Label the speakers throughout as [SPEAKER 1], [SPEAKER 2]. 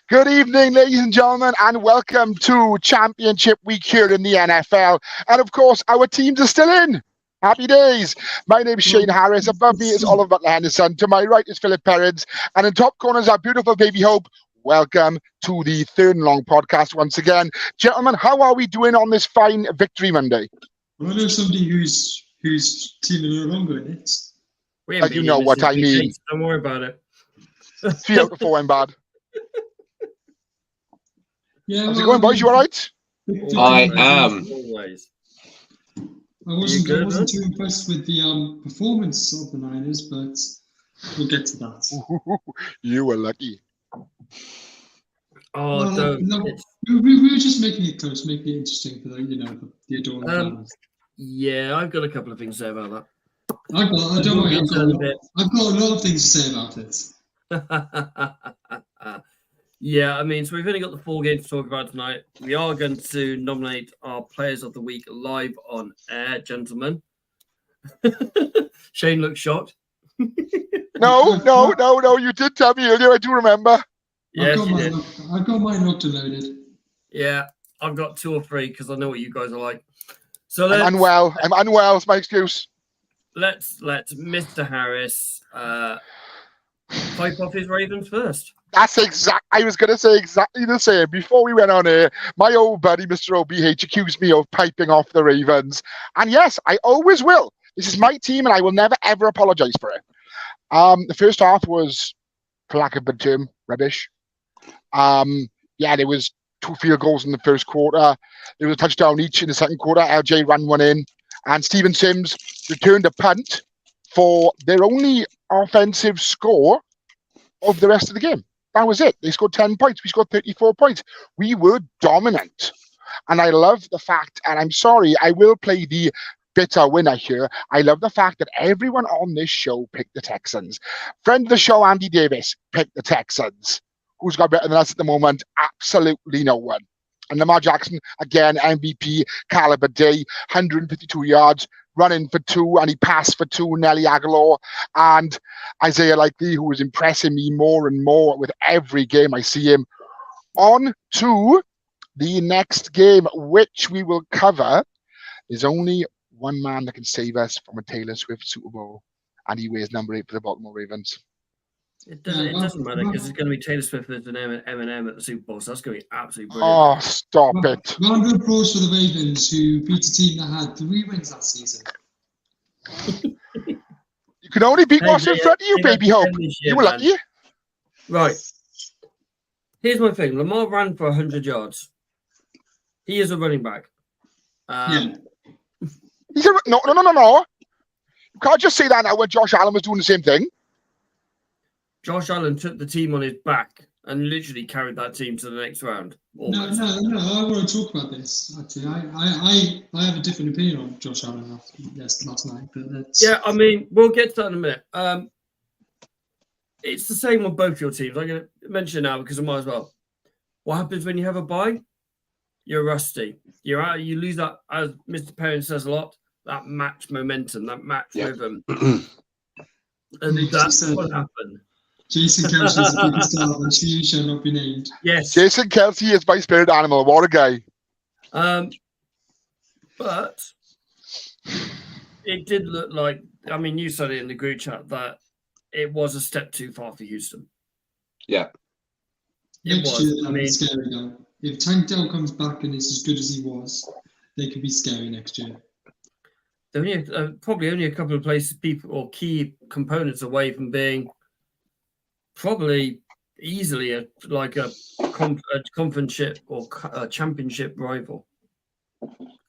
[SPEAKER 1] Good evening, ladies and gentlemen, and welcome to Championship Week here in the NFL. And of course, our teams are still in. Happy days. My name is Shane Harris. Above me is Oliver Butler Henderson. To my right is Philip Perrins. And in top corner is our beautiful baby Hope. Welcome to the Third and Long podcast once again. Gentlemen, how are we doing on this fine Victory Monday?
[SPEAKER 2] Well, I know somebody whose team are no longer in it.
[SPEAKER 1] You know what I mean.
[SPEAKER 3] Don't worry about it.
[SPEAKER 1] 3 out of 4 went bad.
[SPEAKER 2] Yeah,
[SPEAKER 1] How's it going, boys? You all right?
[SPEAKER 4] I am.
[SPEAKER 3] Always.
[SPEAKER 2] I wasn't too impressed with the performance of the Niners, but we'll get to that.
[SPEAKER 1] You were lucky.
[SPEAKER 3] Oh,
[SPEAKER 2] we were just making it close, making it interesting for the adoring fans.
[SPEAKER 3] Yeah, I've got a couple of things to say about that.
[SPEAKER 2] I've got a lot of things to say about it.
[SPEAKER 3] Yeah, I mean, so we've only got the 4 games to talk about tonight. We are going to nominate our Players of the Week live on air, gentlemen. Shane looks shocked.
[SPEAKER 1] No, you did tell me earlier, I do remember.
[SPEAKER 3] Yes,
[SPEAKER 2] I've got mine locked and loaded.
[SPEAKER 3] Yeah, I've got 2 or 3 because I know what you guys are like. So
[SPEAKER 1] I'm unwell, it's my excuse.
[SPEAKER 3] Let's let Mr. Harris pipe off his Ravens first.
[SPEAKER 1] I was going to say exactly the same. Before we went on air, my old buddy, Mr. OBH, accused me of piping off the Ravens. And yes, I always will. This is my team, and I will never, ever apologize for it. The first half was, for lack of a better term, rubbish. There was 2 field goals in the first quarter. There was a touchdown each in the second quarter. LJ ran one in. And Steven Sims returned a punt for their only offensive score of the rest of the game. That was it. They scored 10 points. We scored 34 points. We were dominant. And I love the fact, and I'm sorry, I will play the bitter winner here. I love the fact that everyone on this show picked the Texans. Friend of the show, Andy Davis, picked the Texans. Who's got better than us at the moment? Absolutely no one. And Lamar Jackson, again, MVP, caliber day, 152 yards, running for 2, and he passed for 2, Nelly Aguilar, and Isaiah Likely, who is impressing me more and more with every game I see him. On to the next game, which we will cover. There's only one man that can save us from a Taylor Swift Super Bowl, and he wears number 8 for the Baltimore Ravens.
[SPEAKER 3] It doesn't matter because it's going to be Taylor Swift and Eminem at the Super Bowl, so that's going to be absolutely brilliant.
[SPEAKER 1] Oh, stop it.
[SPEAKER 2] Round of applause for the Ravens, who beat a team that had 3 wins last season.
[SPEAKER 1] You can only beat what's in front of you, baby Hope. You were lucky.
[SPEAKER 3] Right. Here's my thing. Lamar ran for 100 yards. He is a running back.
[SPEAKER 1] No. You can't just say that now when Josh Allen was doing the same thing.
[SPEAKER 3] Josh Allen took the team on his back and literally carried that team to the next round. Almost.
[SPEAKER 2] No. I want to talk about this. Actually, I have a different opinion on Josh Allen last night. But
[SPEAKER 3] yeah, I mean, we'll get to that in a minute. It's the same on both your teams. I'm going to mention it now because I might as well. What happens when you have a bye? You're rusty. You're out. You lose that, as Mr. Perrin says a lot, that match momentum, that match rhythm. And that's what happened.
[SPEAKER 2] Jason Kelce is the biggest star, and she shall not be named.
[SPEAKER 3] Yes.
[SPEAKER 1] Jason Kelce is my spirit animal. What a guy.
[SPEAKER 3] But it did look like, I mean, you said it in the group chat that it was a step too far for Houston.
[SPEAKER 4] Yeah.
[SPEAKER 2] Next year, that'll be scary though. If Tank Dell comes back and is as good as he was, they could be scary next year.
[SPEAKER 3] They're probably only a couple of places, people or key components away from being probably easily a conference or a championship rival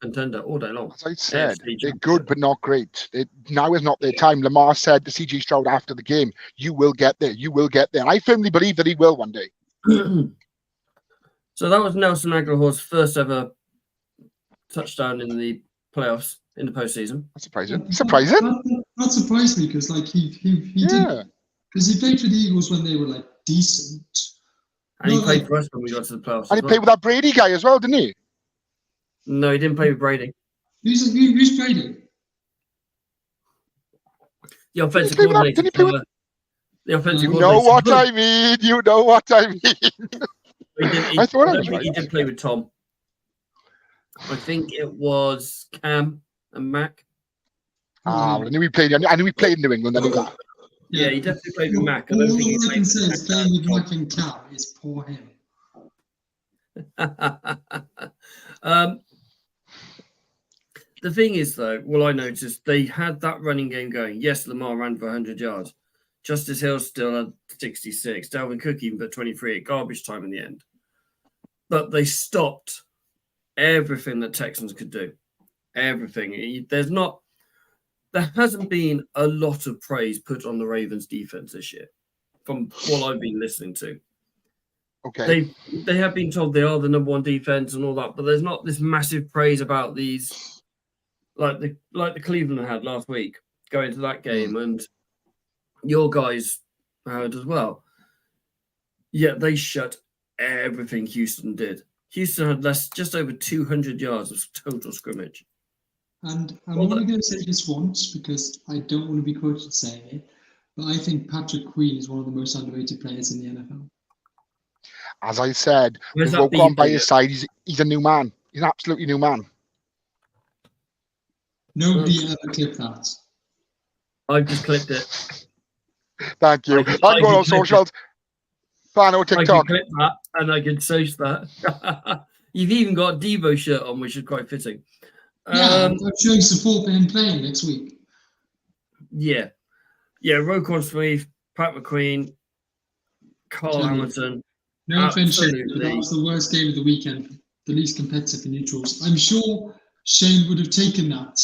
[SPEAKER 3] contender all day long.
[SPEAKER 1] As I said, they're good but not great. Now is not their time. Lamar said to CJ Stroud after the game, "You will get there. You will get there." And I firmly believe that he will one day.
[SPEAKER 3] So that was Nelson Aguilar's first ever touchdown in the playoffs in the postseason.
[SPEAKER 1] That's surprising.
[SPEAKER 2] That surprised me because he did. Because he played for the Eagles when they were decent.
[SPEAKER 3] And he played for us when we got to the playoffs.
[SPEAKER 1] And he played with that Brady guy as well, didn't he?
[SPEAKER 3] No, he didn't play with Brady.
[SPEAKER 2] Who's Brady?
[SPEAKER 3] The offensive coordinator. The offensive coordinator.
[SPEAKER 1] You know what I mean. I thought I
[SPEAKER 3] don't
[SPEAKER 1] was
[SPEAKER 3] think
[SPEAKER 1] right.
[SPEAKER 3] he did play with Tom. I think it was Cam and Mac.
[SPEAKER 1] Well, I knew he played. I knew he played in New England. I knew that.
[SPEAKER 3] Yeah, he definitely played with Mac. I
[SPEAKER 2] All
[SPEAKER 3] don't think he
[SPEAKER 2] I
[SPEAKER 3] played
[SPEAKER 2] can
[SPEAKER 3] with
[SPEAKER 2] say is
[SPEAKER 3] Mac.
[SPEAKER 2] playing with Mac and Cam is poor him.
[SPEAKER 3] The thing is, though, I noticed they had that running game going. Yes, Lamar ran for 100 yards. Justice Hill still had 66. Dalvin Cook even put 23 at garbage time in the end. But they stopped everything that Texans could do. Everything. There hasn't been a lot of praise put on the Ravens defense this year, from what I've been listening to.
[SPEAKER 1] Okay.
[SPEAKER 3] They have been told they are the number one defense and all that, but there's not this massive praise about these, like the Cleveland had last week, going to that game, and your guys heard as well. Yet they shut everything Houston did. Houston had just over 200 yards of total scrimmage.
[SPEAKER 2] And I'm only going to say this once because I don't want to be quoted saying it, but I think Patrick Queen is one of the most underrated players in the NFL.
[SPEAKER 1] As I said,
[SPEAKER 3] Where's
[SPEAKER 1] with
[SPEAKER 3] that
[SPEAKER 1] Roquan by
[SPEAKER 3] beef,
[SPEAKER 1] his side, he's a new man. He's an absolutely new man.
[SPEAKER 2] Nobody ever clipped that.
[SPEAKER 3] I've just clicked it.
[SPEAKER 1] Thank you.
[SPEAKER 3] I
[SPEAKER 1] I'm going on socials. Fan or
[SPEAKER 3] I can
[SPEAKER 1] TikTok.
[SPEAKER 3] clip that and I can search that. You've even got a Debo shirt on, which is quite fitting.
[SPEAKER 2] Yeah, I'm showing support for him playing next week.
[SPEAKER 3] Yeah. Roquan Smith, Pat McQueen, Carl Hamilton.
[SPEAKER 2] No offense, Shane, but
[SPEAKER 3] Absolutely.
[SPEAKER 2] that was the worst game of the weekend. The least competitive for neutrals. I'm sure Shane would have taken that.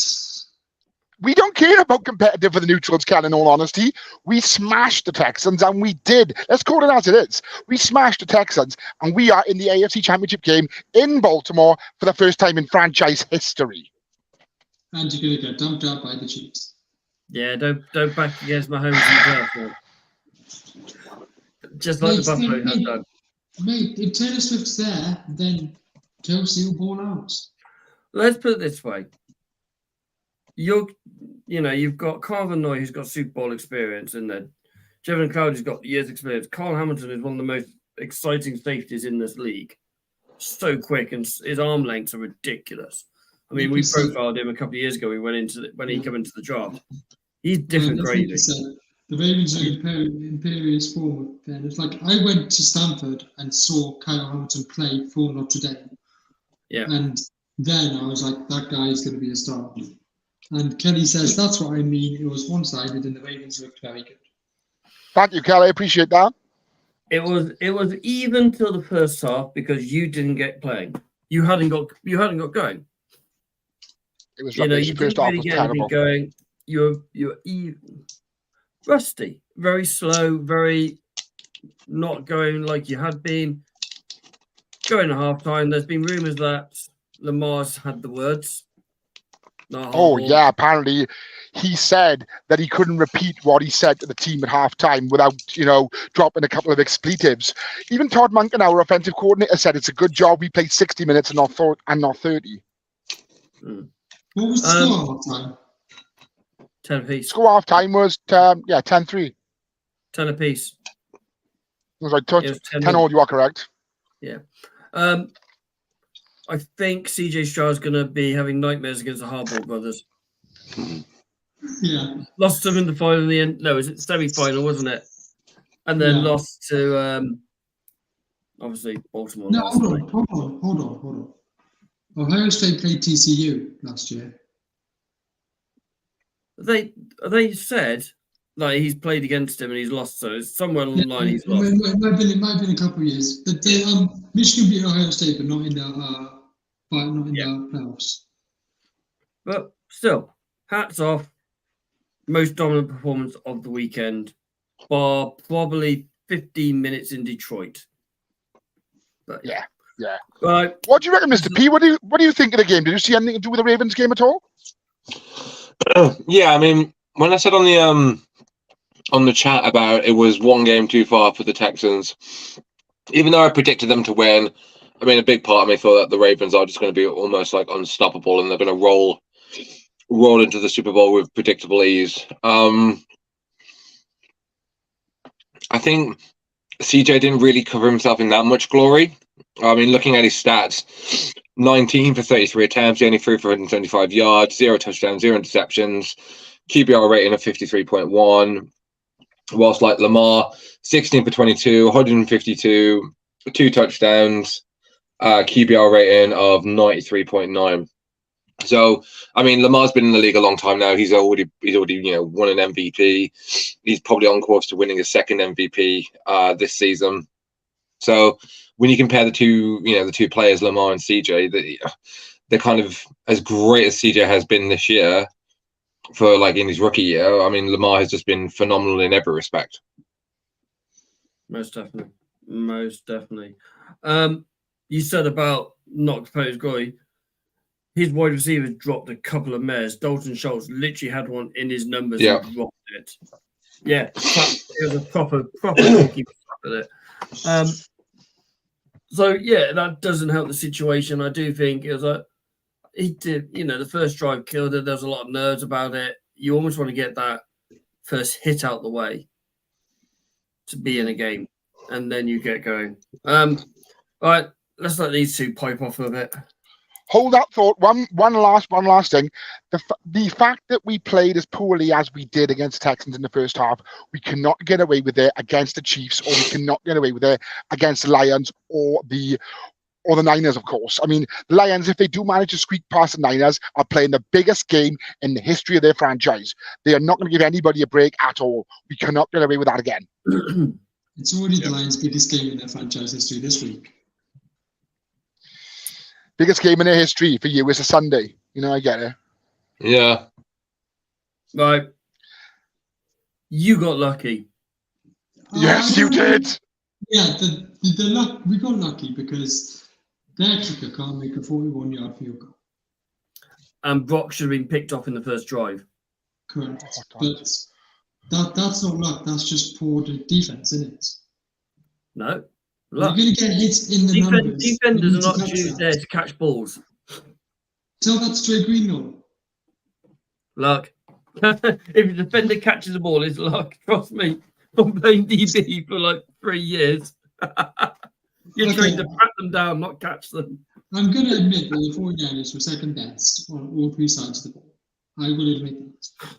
[SPEAKER 1] We don't care about competitive for the neutrals, Ken, in all honesty. We smashed the Texans, and we did. Let's call it as it is. We smashed the Texans, and we are in the AFC Championship game in Baltimore for the first time in franchise history.
[SPEAKER 2] And you're going to get dumped out by the Chiefs.
[SPEAKER 3] Yeah, don't back against Mahomes and Turf. Just like the Buffalo has done.
[SPEAKER 2] Mate, if Taylor Swift's there, then Kelsey will ball out.
[SPEAKER 3] Let's put it this way. You've got Carvin Noy, who's got Super Bowl experience in there. Jevon Cloud, who's got years experience. Carl Hamilton is one of the most exciting safeties in this league. So quick, and his arm lengths are ridiculous. I mean, we profiled him a couple of years ago. We went into when he came into the draft. He's different gravy.
[SPEAKER 2] The Ravens are imperious form. It's like I went to Stanford and saw Kyle Hamilton play for Notre Dame.
[SPEAKER 3] Yeah.
[SPEAKER 2] And then I was like, that guy is going to be a star. And Kelly says, that's what I mean. It was one-sided and the Ravens looked very good.
[SPEAKER 1] Thank you, Kelly. I appreciate that.
[SPEAKER 3] It was even till the first half because you didn't get playing. You hadn't got going.
[SPEAKER 1] It was
[SPEAKER 3] You
[SPEAKER 1] first
[SPEAKER 3] didn't
[SPEAKER 1] half
[SPEAKER 3] really
[SPEAKER 1] was
[SPEAKER 3] get
[SPEAKER 1] terrible.
[SPEAKER 3] anything going. You're even rusty, very slow, very not going like you had been. Going to halftime, there's been rumours that Lamar's had the words.
[SPEAKER 1] Yeah, apparently he said that he couldn't repeat what he said to the team at halftime without, dropping a couple of expletives. Even Todd Monken, our offensive coordinator, said it's a good job we played 60 minutes and not 30.
[SPEAKER 2] What was the score at halftime?
[SPEAKER 3] 10 apiece.
[SPEAKER 1] Score halftime was 10-3.
[SPEAKER 3] 10 apiece.
[SPEAKER 1] It was like 10 all. You are correct.
[SPEAKER 3] Yeah. I think CJ Stroud's going to be having nightmares against the Harbaugh brothers.
[SPEAKER 2] Yeah.
[SPEAKER 3] Lost them in the final in the end. No, it was semi-final, wasn't it? And then lost to, obviously, Baltimore.
[SPEAKER 2] No, hold on. Ohio State played TCU last year.
[SPEAKER 3] They said like he's played against him and he's lost, so it's somewhere along the line he's lost.
[SPEAKER 2] It might have been a couple of years. But Michigan beat Ohio State, but not in the playoffs.
[SPEAKER 3] But still, hats off. Most dominant performance of the weekend, bar probably 15 minutes in Detroit. But
[SPEAKER 1] yeah.
[SPEAKER 3] Right.
[SPEAKER 1] What do you reckon, Mr. P? What do you think of the game? Did you see anything to do with the Ravens game at all?
[SPEAKER 4] Yeah, I mean, when I said on the chat about it was one game too far for the Texans, even though I predicted them to win, I mean, a big part of me thought that the Ravens are just going to be almost like unstoppable and they're going to roll into the Super Bowl with predictable ease. I think CJ didn't really cover himself in that much glory. I mean, looking at his stats, 19 for 33 attempts, he only threw for 175 yards, 0 touchdowns, 0 interceptions, QBR rating of 53.1. Whilst like Lamar, 16 for 22, 152, 2 touchdowns, QBR rating of 93.9. So, I mean, Lamar's been in the league a long time now. He's already won an MVP. He's probably on course to winning a second MVP this season. So, when you compare the two players, Lamar and CJ, they're kind of as great as CJ has been this year for like in his rookie year. I mean, Lamar has just been phenomenal in every respect.
[SPEAKER 3] Most definitely. You said about not proposed glory. His wide receivers dropped a couple of mares. Dalton Schultz literally had one in his numbers and dropped it. Yeah, it was a proper donkey at it. So yeah, that doesn't help the situation. I do think it was like he did. The first drive killed it. There was a lot of nerves about it. You almost want to get that first hit out the way to be in a game, and then you get going. All right, let's let these two pipe off a bit.
[SPEAKER 1] Hold that thought. One last thing. The fact that we played as poorly as we did against the Texans in the first half, we cannot get away with it against the Chiefs, or we cannot get away with it against the Lions or the Niners, of course. I mean, the Lions, if they do manage to squeak past the Niners, are playing the biggest game in the history of their franchise. They are not going to give anybody a break at all. We cannot get away with that again.
[SPEAKER 2] It's already the Lions' biggest game in their franchise history this week.
[SPEAKER 1] Biggest game in their history for you is a Sunday. I get it.
[SPEAKER 4] Yeah.
[SPEAKER 3] Right. You got lucky.
[SPEAKER 1] Yes, you did.
[SPEAKER 2] Yeah, we got lucky because their kicker can't make a 41-yard field goal.
[SPEAKER 3] And Brock should have been picked off in the first drive.
[SPEAKER 2] Correct. But that's not luck. That's just poor defense, isn't it?
[SPEAKER 3] No.
[SPEAKER 2] Luck. You're going to get hits in the numbers.
[SPEAKER 3] Defenders are not there to catch balls.
[SPEAKER 2] Tell that to Trey Greenlaw.
[SPEAKER 3] Luck. If a defender catches the ball, it's luck. Trust me. I'm playing DB for like 3 years. You're trying to pat them down, not catch them.
[SPEAKER 2] I'm going to admit that the 49ers were second best on all 3 sides of the ball. I will admit that.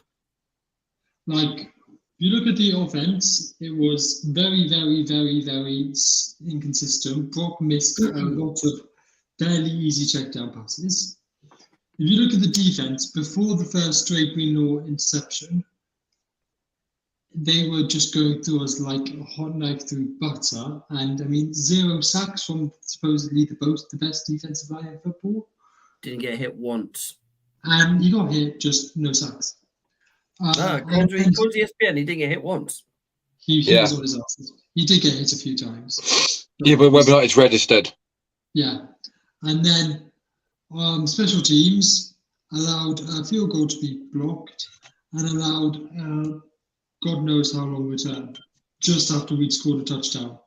[SPEAKER 2] Like, if you look at the offense, it was very, very, very, very inconsistent. Brock missed a lot of fairly easy check down passes. If you look at the defense, before the first Drake Greenlaw interception, they were just going through us like a hot knife through butter. And I mean, 0 sacks from supposedly the best defensive line in football.
[SPEAKER 3] Didn't get hit once.
[SPEAKER 2] And he got hit, just no sacks.
[SPEAKER 3] According to ESPN, he didn't get hit once.
[SPEAKER 2] He was on his ass. He did get hit a few times.
[SPEAKER 4] But whether or not it's registered.
[SPEAKER 2] Yeah. And then special teams allowed a field goal to be blocked and allowed God knows how long return just after we'd scored a touchdown.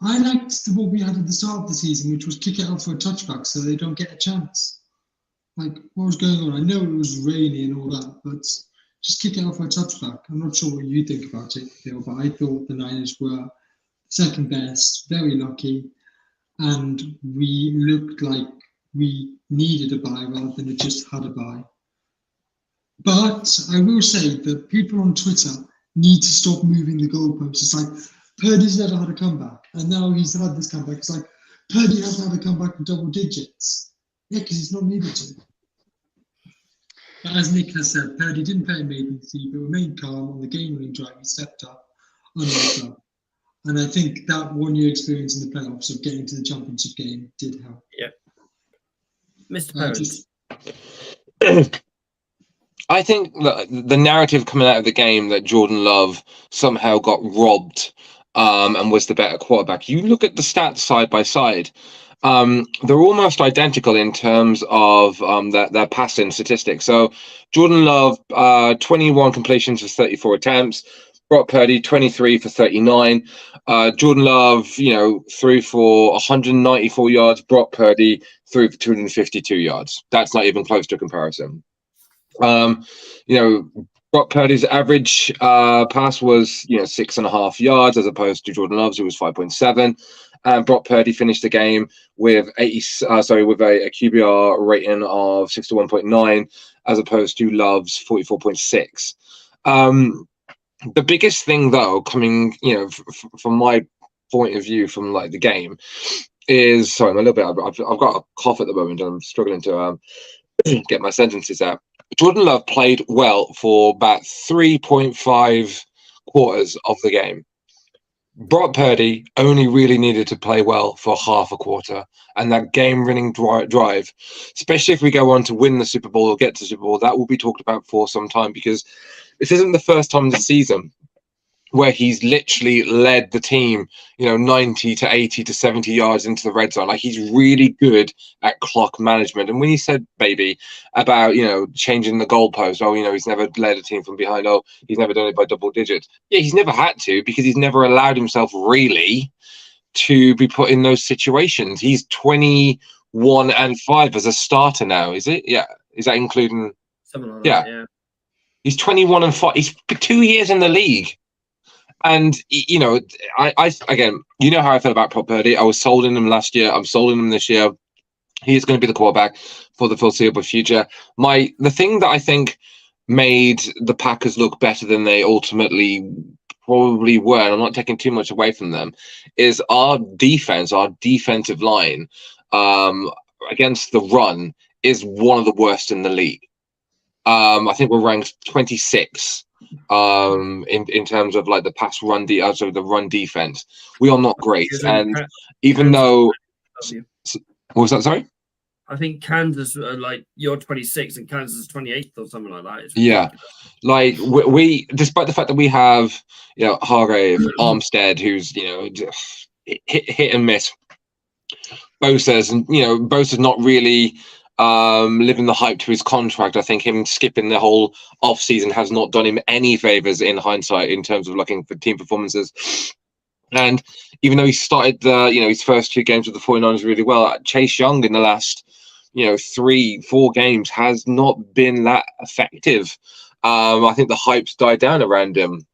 [SPEAKER 2] I liked what we had at the start of the season, which was kick it out for a touchback so they don't get a chance. Like, what was going on? I know it was rainy and all that, but just kick it out for a touchback. I'm not sure what you think about it, Phil, but I thought the Niners were second best, very lucky, and we looked like we needed a bye rather than just had a bye. But I will say that people on Twitter need to stop moving the goalposts. It's like, Purdy's never had a comeback, and now he's had this comeback. It's like, Purdy hasn't had a comeback in double digits. Yeah, because he's not needed to. But as Nick has said, Purdy didn't play emergency, but remained calm on the game-winning drive. He stepped up, unlocked up. And I think that 1-year experience in the playoffs of getting to the championship game did help.
[SPEAKER 3] Yeah. Mr. Parents.
[SPEAKER 4] I think the narrative coming out of the game that Jordan Love somehow got robbed and was the better quarterback. You look at the stats side by side. They're almost identical in terms of their passing statistics. So Jordan Love, 21 completions for 34 attempts. Brock Purdy, 23 for 39. Jordan Love, threw for 194 yards. Brock Purdy threw for 252 yards. That's not even close to a comparison. Brock Purdy's average pass was 6.5 yards as opposed to Jordan Love's, who was 5.7. and Brock Purdy finished the game with with a QBR rating of 61.9 as opposed to Love's 44.6. The biggest thing, though, coming from my point of view from like the game, is sorry, I'm a little bit. I've got a cough at the moment, and I'm struggling to get my sentences out. Jordan Love played well for about 3.5 quarters of the game. Brock Purdy only really needed to play well for half a quarter, and that game-winning drive, especially if we go on to win the Super Bowl or get to the Super Bowl, that will be talked about for some time, because this isn't the first time this season where he's literally led the team, 90 to 80 to 70 yards into the red zone. Like, he's really good at clock management. And when you said, baby, about, changing the goalpost, he's never led a team from behind. Oh, he's never done it by double digits. Yeah, he's never had to, because he's never allowed himself really to be put in those situations. He's 21-5 as a starter now, is it? Yeah. Is that including?
[SPEAKER 3] Something like that, yeah.
[SPEAKER 4] He's 21-5. He's 2 years in the league. And, I again, you know how I feel about Brock Purdy. I was sold in him last year. I'm sold in him this year. He is going to be the quarterback for the foreseeable future. The thing that I think made the Packers look better than they ultimately probably were, and I'm not taking too much away from them, is our defense, our defensive line against the run is one of the worst in the league. I think we're ranked 26 in terms of like the pass run the run defense. We are not great, and even though what was that? Sorry,
[SPEAKER 3] I think Kansas you're 26 and Kansas is 28th or something like that.
[SPEAKER 4] Yeah, like we despite the fact that we have Hargrave, Armstead, who's hit and miss. Bosa's not really living the hype to his contract. I think him skipping the whole off season has not done him any favors in hindsight in terms of looking for team performances. And even though he started his first 2 games with the 49ers really well, Chase Young in the last 3-4 games has not been that effective. I think the hype's died down around him.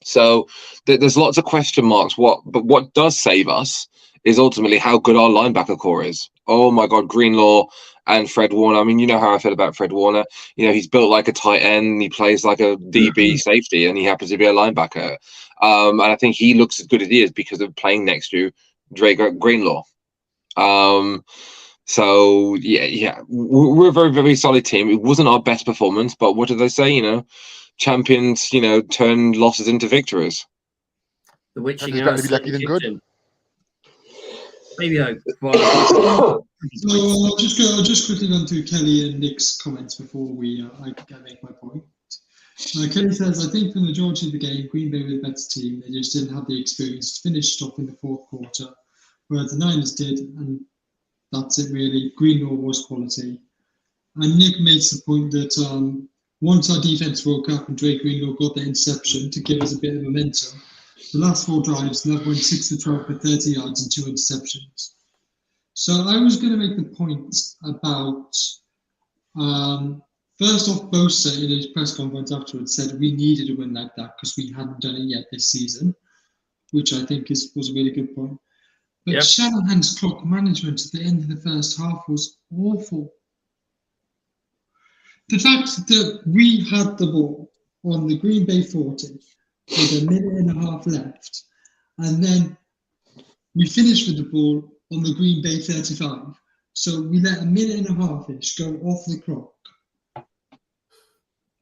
[SPEAKER 4] So there's lots of question marks. But what does save us is ultimately how good our linebacker core is. Oh my God, Greenlaw and Fred Warner. I mean, you know how I feel about Fred Warner. He's built like a tight end. He plays like a DB safety, and he happens to be a linebacker. And I think he looks as good as he is because of playing next to Drake Greenlaw. So yeah, we're a very, very solid team. It wasn't our best performance, but what do they say? Champions, turn losses into victories.
[SPEAKER 3] The witching
[SPEAKER 1] hour. Better be lucky than good.
[SPEAKER 3] Maybe hope.
[SPEAKER 2] So I'll just quickly run through Kelly and Nick's comments before I make my point. Kelly says, I think for the majority of the game, Green Bay were the better team. They just didn't have the experience to finish off in the fourth quarter, whereas the Niners did, and that's it really. Greenlaw was quality. And Nick makes the point that once our defense woke up and Drake Greenlaw got the interception to give us a bit of momentum, the last 4 drives, Love went 6 for 12 for 30 yards and 2 interceptions. So I was going to make the point about, first off, Bosa in his press conference afterwards said we needed a win like that because we hadn't done it yet this season, which I think was a really good point. But Shanahan's clock management at the end of the first half was awful. The fact that we had the ball on the Green Bay 40 with a minute and a half left, and then we finished with the ball on the Green Bay 35. So we let a minute and a half-ish go off the clock,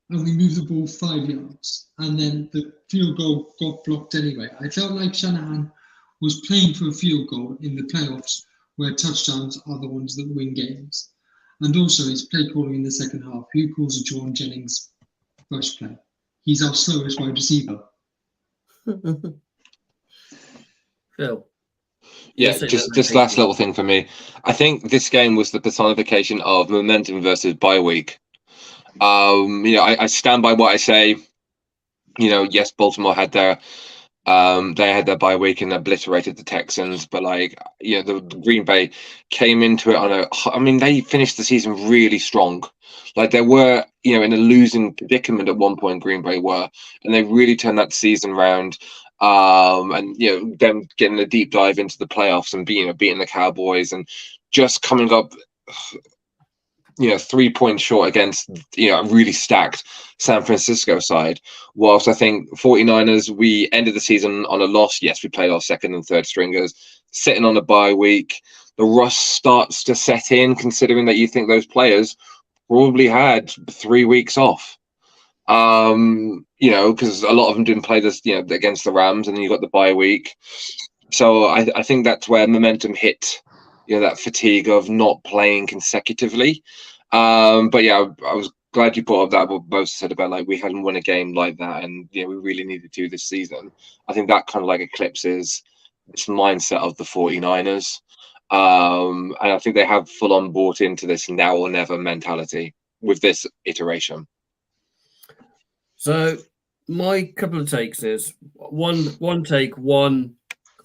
[SPEAKER 2] and we moved the ball 5 yards, and then the field goal got blocked anyway. I felt like Shanahan was playing for a field goal in the playoffs where touchdowns are the ones that win games. And also his play calling in the second half. Who calls a Jordan Jennings rush play? He's our slowest wide receiver.
[SPEAKER 3] Phil.
[SPEAKER 4] Yeah, just last little thing for me. I think this game was the personification of momentum versus bye week. I stand by what I say. Yes, Baltimore had their bye week and obliterated the Texans, but the Green Bay came into it they finished the season really strong. Like they were, in a losing predicament at one point, Green Bay were, and they really turned that season around. and them getting a deep dive into the playoffs and beating the Cowboys and just coming up 3 points short against a really stacked San Francisco side. Whilst I think 49ers, we ended the season on a loss. Yes, we played our second and third stringers, sitting on a bye week. The rust starts to set in, considering that you think those players probably had 3 weeks off. Because a lot of them didn't play this, against the Rams, and then you got the bye week. So I think that's where momentum hit, that fatigue of not playing consecutively. But yeah, I was glad you brought up that what Bo said about like we hadn't won a game like that, and we really needed to this season. I think that kind of like eclipses this mindset of the 49ers. And I think they have full on bought into this now or never mentality with this iteration.
[SPEAKER 3] So my couple of takes is one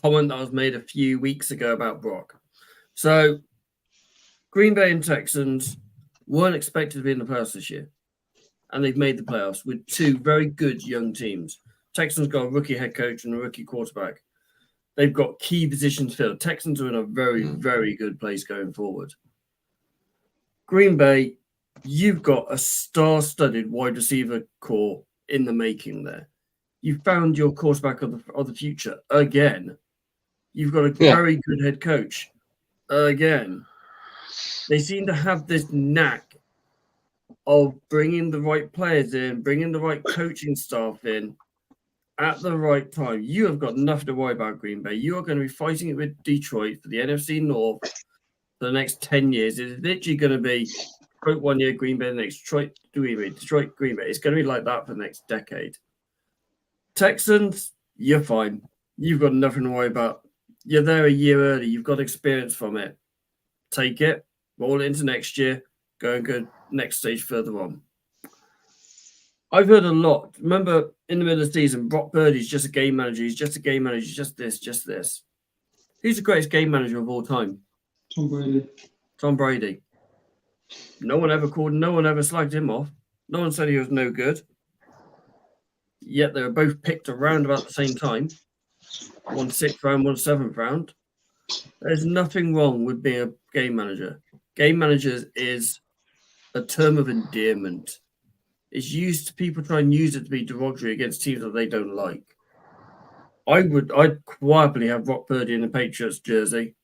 [SPEAKER 3] comment that was made a few weeks ago about Brock. So Green Bay and Texans weren't expected to be in the playoffs this year, and they've made the playoffs with 2 very good young teams. Texans got a rookie head coach and a rookie quarterback. They've got key positions filled. Texans are in a very, very good place going forward. Green Bay, you've got a star-studded wide receiver core in the making there. You found your quarterback of the future again. You've got a very good head coach again. They seem to have this knack of bringing the right players in, bringing the right coaching staff in at the right time. You have got nothing to worry about, Green Bay. You are going to be fighting it with Detroit for the NFC North for the next 10 years. It's literally going to be Detroit 1 year, Green Bay the next, Detroit, Green Bay. It's going to be like that for the next decade. Texans, you're fine. You've got nothing to worry about. You're there a year early. You've got experience from it. Take it, roll it into next year, go and go next stage further on. I've heard a lot. Remember, in the middle of the season, Brock Purdy's just a game manager. He's just a game manager. He's just this. Who's the greatest game manager of all time? Tom Brady. No one ever slagged him off. No one said he was no good. Yet they were both picked around about the same time. 1 6th round, 1 7th round. There's nothing wrong with being a game manager. Game managers is a term of endearment. It's used to people try and use it to be derogatory against teams that they don't like. I'd quietly have Brock Purdy in the Patriots jersey,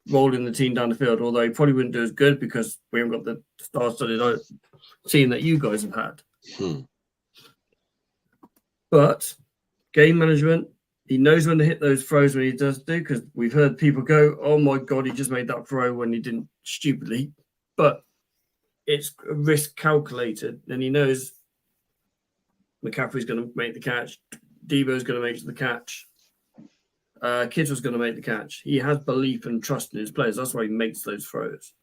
[SPEAKER 3] rolling the team down the field, although he probably wouldn't do as good because we haven't got the star-studded team that you guys have had. But game management, he knows when to hit those throws when he does do, because we've heard people go, oh my God, he just made that throw when he didn't stupidly. But it's a risk calculated, and he knows McCaffrey's going to make the catch, Debo's going to make the catch, Kittle's going to make the catch. He has belief and trust in his players. That's why he makes those throws.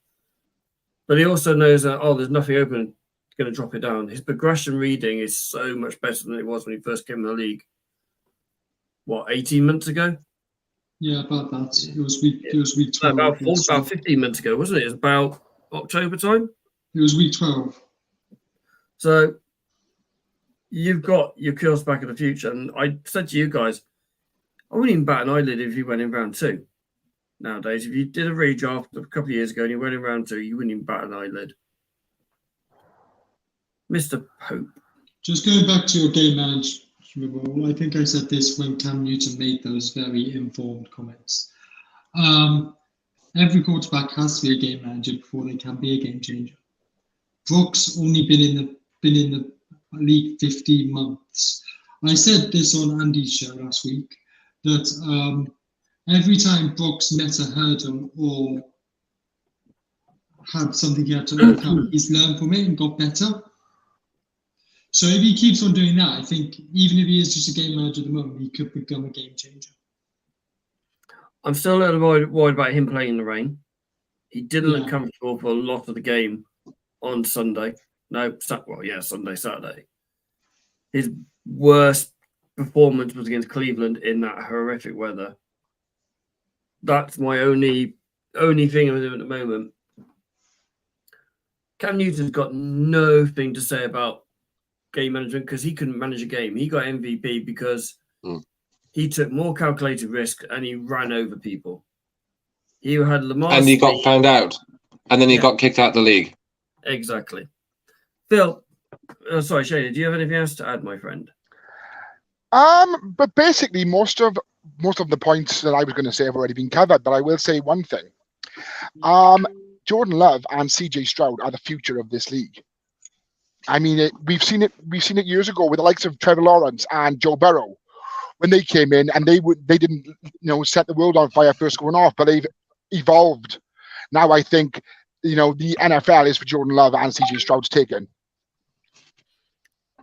[SPEAKER 3] But he also knows that, there's nothing open, going to drop it down. His progression reading is so much better than it was when he first came in the league. 18 months ago?
[SPEAKER 2] Yeah, about that. It was week 12.
[SPEAKER 3] About 15 months ago, wasn't it? It was about October time?
[SPEAKER 2] It was week 12.
[SPEAKER 3] So you've got your quarterback of the future. And I said to you guys, I wouldn't even bat an eyelid if you went in round 2. Nowadays, if you did a redraft a couple of years ago and you went in round 2, you wouldn't even bat an eyelid. Mr. Pope.
[SPEAKER 2] Just going back to your game management, I think I said this when Cam Newton made those very informed comments. Every quarterback has to be a game manager before they can be a game changer. Brock's only been in the league 15 months. I said this on Andy's show last week that every time Brock's met a hurdle or had something he had to overcome, he's learned from it and got better. So if he keeps on doing that, I think even if he is just a game manager at the moment, he could become a game changer.
[SPEAKER 3] I'm still a little worried about him playing in the rain. He didn't look comfortable for a lot of the game on Sunday. Sunday, Saturday. His worst performance was against Cleveland in that horrific weather. That's my only thing with him at the moment. Cam Newton's got nothing to say about game management because he couldn't manage a game. He got MVP because he took more calculated risk and he ran over people. He had Lamar.
[SPEAKER 4] And he got found out. And then he got kicked out of the league.
[SPEAKER 3] Exactly. Phil, sorry, Shady, do you have anything else to add, my friend?
[SPEAKER 1] But basically, most of the points that I was going to say have already been covered. But I will say one thing: Jordan Love and CJ Stroud are the future of this league. I mean, we've seen it years ago with the likes of Trevor Lawrence and Joe Burrow when they came in, and they didn't set the world on fire first going off, but they've evolved. Now I think the NFL is for Jordan Love and CJ Stroud's taken.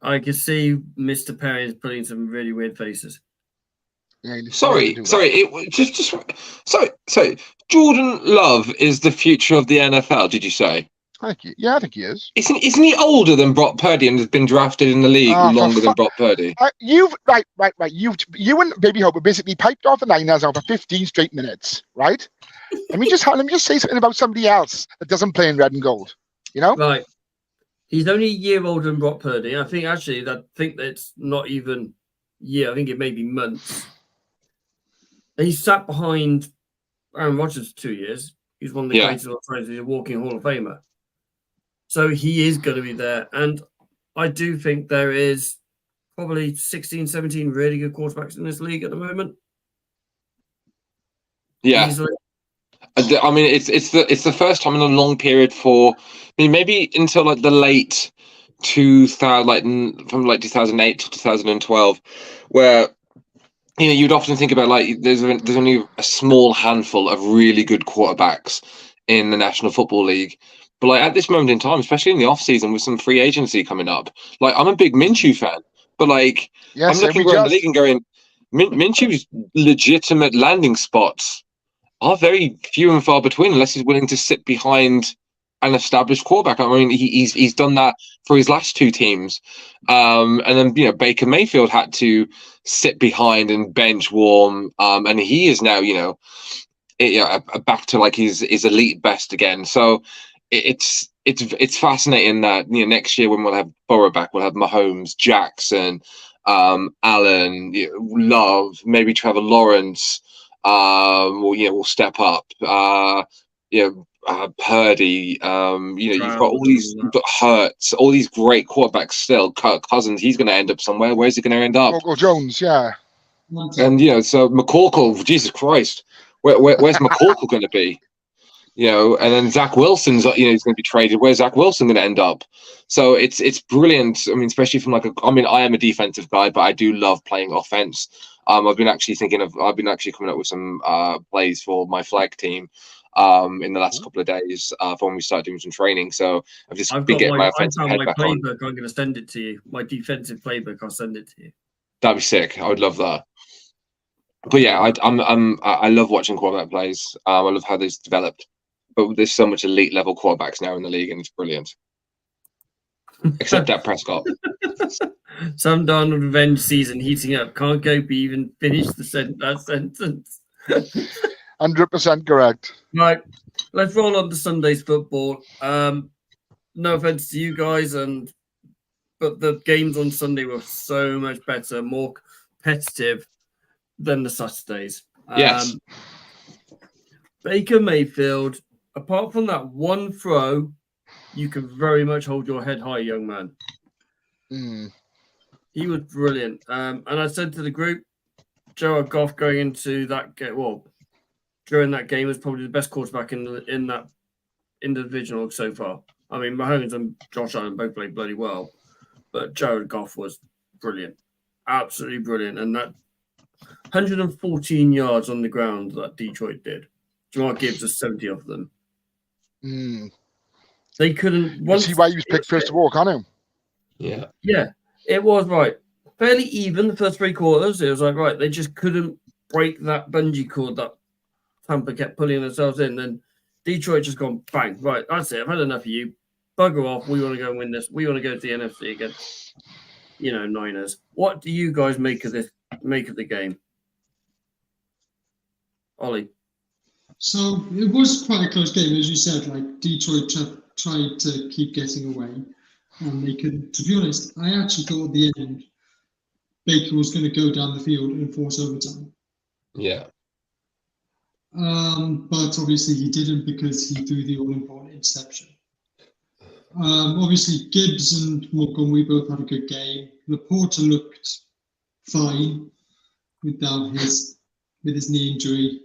[SPEAKER 3] I can see Mr. Perry is putting some really weird faces.
[SPEAKER 1] Yeah,
[SPEAKER 4] sorry. Jordan Love is the future of the NFL. Did you say?
[SPEAKER 1] I think he is.
[SPEAKER 4] Isn't he older than Brock Purdy and has been drafted in the league longer than Brock Purdy? You
[SPEAKER 1] and Baby Hope were basically piped off the Niners over 15 straight minutes, right? let me just say something about somebody else that doesn't play in red and gold.
[SPEAKER 3] Right. He's only a year older than Brock Purdy. I think that's not even year. I think it may be months. And he sat behind Aaron Rodgers for 2 years. He's one of the greatest of all time. He's a walking Hall of Famer. So he is going to be there. And I do think there is probably 16, 17 really good quarterbacks in this league at the moment.
[SPEAKER 4] Yeah.
[SPEAKER 3] Easily.
[SPEAKER 4] I mean, it's the first time in a long period maybe until like the late 2000, from like 2008 to 2012, where you'd often think about like there's only a small handful of really good quarterbacks in the National Football League. But like at this moment in time, especially in the off season with some free agency coming up, like I'm a big Minshew fan, but like I'm looking around the league and going, Minshew's legitimate landing spots are very few and far between unless he's willing to sit behind an established quarterback. I mean, he's done that for his last two teams, and then Baker Mayfield had to sit behind and bench warm, and he is now back to like his elite best again. So it's fascinating that next year when we'll have Burrow back, we'll have Mahomes, Jackson, Allen, Love, maybe Trevor Lawrence. Will step up. Purdy. You've got all these Hurts, all these great quarterbacks still. Kirk Cousins, he's going to end up somewhere. Where's he going to end up?
[SPEAKER 1] Michael Jones, yeah.
[SPEAKER 4] And so McCorkle, Jesus Christ, where's McCorkle going to be? And then Zach Wilson's, he's going to be traded. Where's Zach Wilson going to end up? So it's brilliant. I mean, especially from I am a defensive guy, but I do love playing offense. I've been actually coming up with some plays for my flag team in the last couple of days for when we start doing some training. So I've been getting my offensive head back on.
[SPEAKER 3] I'm going to send it to you. My defensive playbook. I'll send it to you.
[SPEAKER 4] That'd be sick. I would love that. But yeah, I love watching quarterback plays. I love how they've developed. But there's so much elite level quarterbacks now in the league, and it's brilliant. Except Dak Prescott.
[SPEAKER 3] Sam Darnold revenge season heating up. Can't go even finish that sentence.
[SPEAKER 1] 100% correct.
[SPEAKER 3] Right, let's roll on to Sunday's football. No offense to you guys, but the games on Sunday were so much better, more competitive than the Saturdays.
[SPEAKER 4] Yes.
[SPEAKER 3] Baker Mayfield, apart from that one throw, you can very much hold your head high, young man. He was brilliant. And I said to the group, Jared Goff going into that game, during that game was probably the best quarterback in the divisional so far. I mean, Mahomes and Josh Allen both played bloody well, but Jared Goff was brilliant, absolutely brilliant. And that 114 yards on the ground that Detroit did. Jamar Gibbs has 70 of them. They couldn't.
[SPEAKER 1] See why he was picked first of all, can't
[SPEAKER 4] you?
[SPEAKER 3] Yeah, it was right. Fairly even the first three quarters. It was like, right, they just couldn't break that bungee cord that Tampa kept pulling themselves in. Then Detroit just gone, bang, right, that's it. I've had enough of you. Bugger off. We want to go and win this. We want to go to the NFC against, Niners. What do you guys make of the game? Ollie?
[SPEAKER 2] So it was quite a close game, as you said. Like Detroit tried to keep getting away, and they couldn't. To be honest, I actually thought at the end Baker was going to go down the field and force overtime.
[SPEAKER 4] Yeah.
[SPEAKER 2] But obviously he didn't because he threw the all-important interception. Obviously Gibbs and Montgomery both had a good game. Laporta looked fine without his knee injury.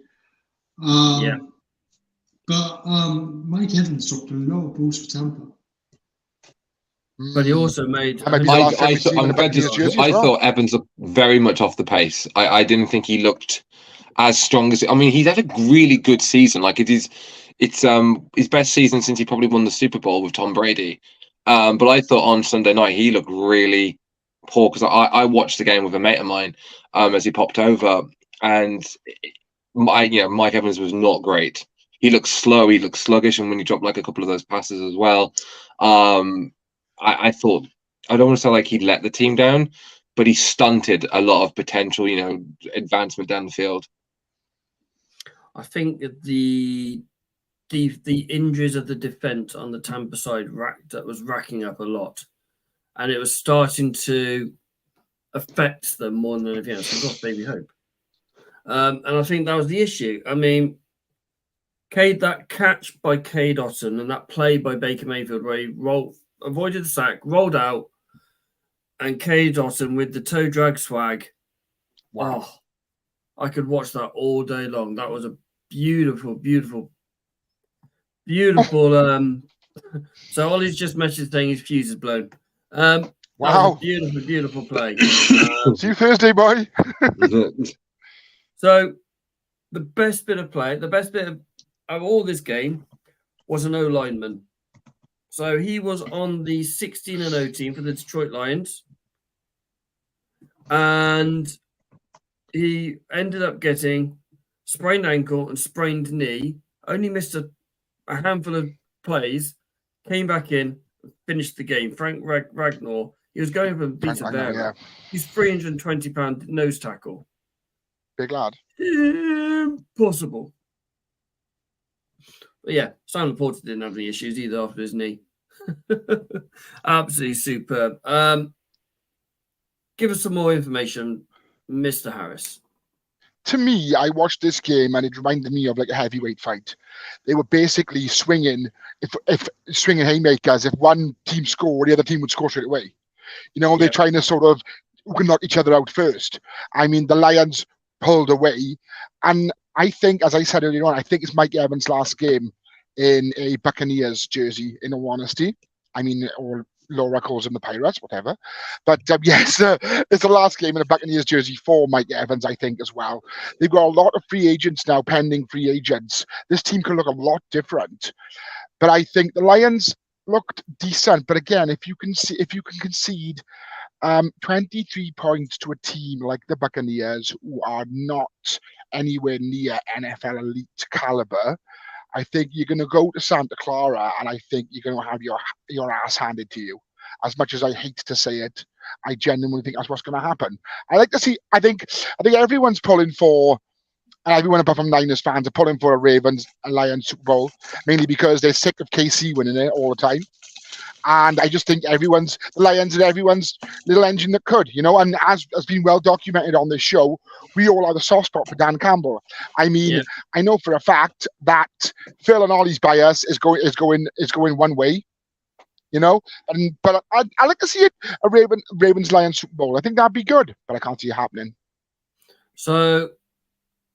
[SPEAKER 2] But Mike Evans dropped a lot of balls for Tampa.
[SPEAKER 3] But he also made.
[SPEAKER 1] That might be the last time
[SPEAKER 4] I
[SPEAKER 1] we see him in the Buccaneers jersey as well.
[SPEAKER 4] thought Evans looked very much off the pace. I didn't think he looked as strong as. I mean, he's had a really good season. Like it's his best season since he probably won the Super Bowl with Tom Brady. But I thought on Sunday night he looked really poor because I watched the game with a mate of mine as he popped over, and Mike Evans was not great. He looked slow. He looked sluggish, and when he dropped like a couple of those passes as well, I thought, I don't want to say like he let the team down, but he stunted a lot of potential, advancement down the field.
[SPEAKER 3] I think that the injuries of the defense on the Tampa side was racking up a lot, and it was starting to affect them more than anything else. We've got baby hope, and I think that was the issue. I mean, that catch by Cade Otton and that play by Baker Mayfield where he avoided the sack, rolled out, and Cade Otton with the toe drag swag. Wow. Oh, I could watch that all day long. That was a beautiful, beautiful, beautiful. So Ollie's just messaged saying his fuse is blown.
[SPEAKER 1] Wow.
[SPEAKER 3] Beautiful, beautiful play.
[SPEAKER 1] See you Thursday, boy.
[SPEAKER 3] So the best bit of all this game was an O-lineman. So he was on the 16-0 team for the Detroit Lions. And he ended up getting sprained ankle and sprained knee, only missed a handful of plays, came back in, finished the game. Frank Ragnar, he was going for Vita Vera.
[SPEAKER 1] Yeah.
[SPEAKER 3] He's 320-pound nose tackle.
[SPEAKER 1] Big lad.
[SPEAKER 3] Impossible. But yeah, Simon Porter didn't have any issues either after his knee. Absolutely superb. Give us some more information, Mr. Harris.
[SPEAKER 1] To me, I watched this game and it reminded me of like a heavyweight fight. They were basically swinging, if swinging haymakers. If one team scored, the other team would score straight away. They're trying to sort of who can knock each other out first. I mean, the Lions pulled away, and I think, as I said earlier on, I think it's Mike Evans' last game in a Buccaneers jersey, in all honesty. I mean, or Laura calls him the Pirates, whatever. But yes, it's the last game in a Buccaneers jersey for Mike Evans, I think, as well. They've got a lot of free agents now, pending free agents. This team can look a lot different. But I think the Lions looked decent. But again, if you can concede 23 points to a team like the Buccaneers, who are not anywhere near NFL elite caliber, I think you're going to go to Santa Clara, and I think you're going to have your ass handed to you. As much as I hate to say it, I genuinely think that's what's going to happen. I think everyone's pulling for, and everyone apart from Niners fans are pulling for a Ravens and Lions Super Bowl, mainly because they're sick of KC winning it all the time. And I just think the Lions and everyone's little engine that could, and as has been well documented on this show, we all have a soft spot for Dan Campbell. I mean, I know for a fact that Phil and Ollie's bias is going one way, but I like to see a Ravens Lions Super Bowl. I think that'd be good, but I can't see it happening.
[SPEAKER 3] So,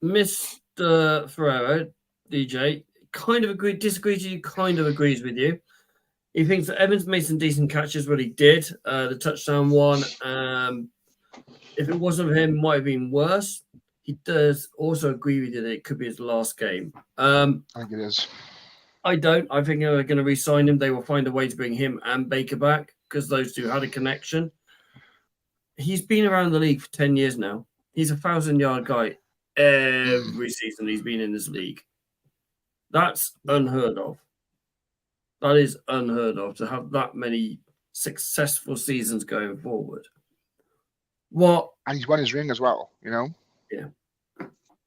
[SPEAKER 3] Mr. Ferrero, DJ, disagrees with you, kind of agrees with you. He thinks that Evans made some decent catches, what he did. The touchdown one, if it wasn't for him, it might have been worse. He does also agree with you that it could be his last game.
[SPEAKER 1] I think it is.
[SPEAKER 3] I don't. I think they're going to re-sign him. They will find a way to bring him and Baker back because those two had a connection. He's been around the league for 10 years now. He's a 1,000-yard guy every season he's been in this league. That's unheard of. That is unheard of, to have that many successful seasons going forward. And
[SPEAKER 1] he's won his ring as well, Yeah.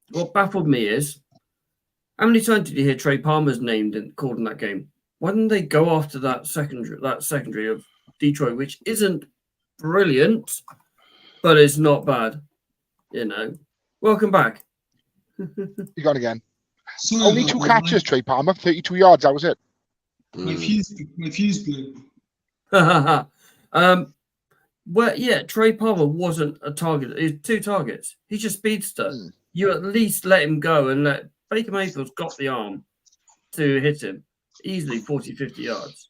[SPEAKER 3] What baffled me is, how many times did you hear Trey Palmer's named and called in that game? Why didn't they go after that secondary of Detroit, which isn't brilliant, but it's not bad. Welcome back.
[SPEAKER 1] You got again.
[SPEAKER 2] Sorry
[SPEAKER 1] Only
[SPEAKER 2] about
[SPEAKER 1] 2
[SPEAKER 2] that.
[SPEAKER 1] catches, Trey Palmer, 32 yards. That was it.
[SPEAKER 2] My
[SPEAKER 4] Mm.
[SPEAKER 2] fuse blew.
[SPEAKER 3] Well, yeah, Trey Palmer wasn't a target. It was 2 targets. He's just speedster.
[SPEAKER 1] Mm.
[SPEAKER 3] You at least let him go and let Baker Mayfield's got the arm to hit him easily 40, 50 yards.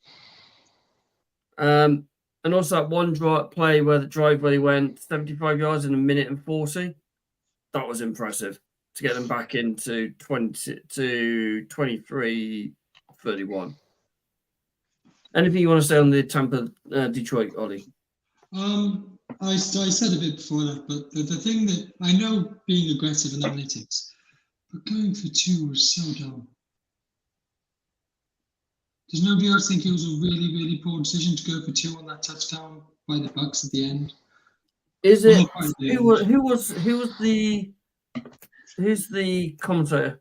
[SPEAKER 3] And also that one play where the drive where he went 75 yards in 1:40. That was impressive to get them back into 23-31. Anything you want to say on the Tampa Detroit, Ollie?
[SPEAKER 2] I said a bit before that, but the thing that I know being aggressive in analytics, but going for 2 was so dumb. Does nobody else think it was a really, really poor decision to go for 2 on that touchdown by the Bucks at the end?
[SPEAKER 3] Is it
[SPEAKER 2] Well,
[SPEAKER 3] who's the commentator?